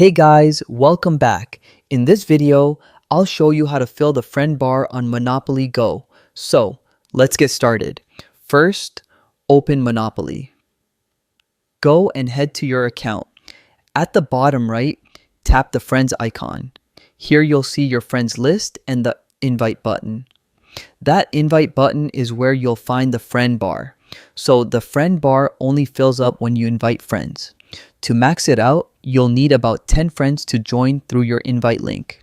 Hey guys, welcome back. In this video, I'll show you how to fill the friend bar on Monopoly Go. So, let's get started. First, open Monopoly. Go and head to your account. At the bottom right, tap the friends icon. Here you'll see your friends list and the invite button. That invite button is where you'll find the friend bar. So the friend bar only fills up when you invite friends. To max it out, you'll need about 10 friends to join through your invite link.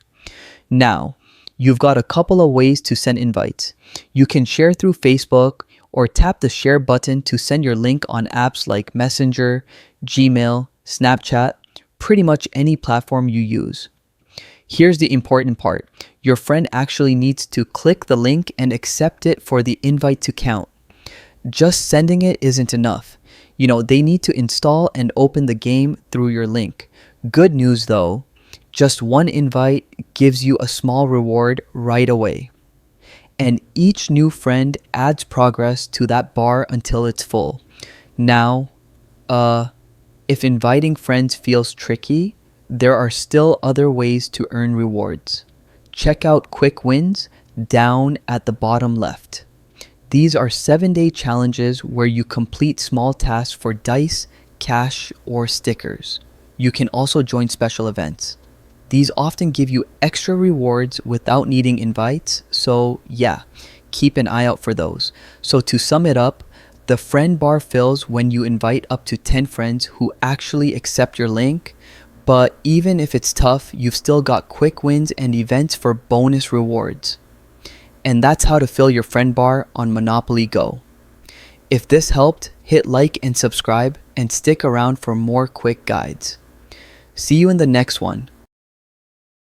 Now, you've got a couple of ways to send invites. You can share through Facebook or tap the share button to send your link on apps like Messenger, Gmail, Snapchat, pretty much any platform you use. Here's the important part. Your friend actually needs to click the link and accept it for the invite to count. Just sending it isn't enough. They need to install and open the game through your link. Good news though, just one invite gives you a small reward right away. And each new friend adds progress to that bar until it's full. Now, if inviting friends feels tricky, there are still other ways to earn rewards. Check out Quick Wins down at the bottom left. These are 7-day challenges where you complete small tasks for dice, cash, or stickers. You can also join special events. These often give you extra rewards without needing invites, so yeah, keep an eye out for those. So to sum it up, the friend bar fills when you invite up to 10 friends who actually accept your link, but even if it's tough, you've still got quick wins and events for bonus rewards. And that's how to fill your friend bar on Monopoly Go. If this helped, hit like and subscribe and stick around for more quick guides. See you in the next one.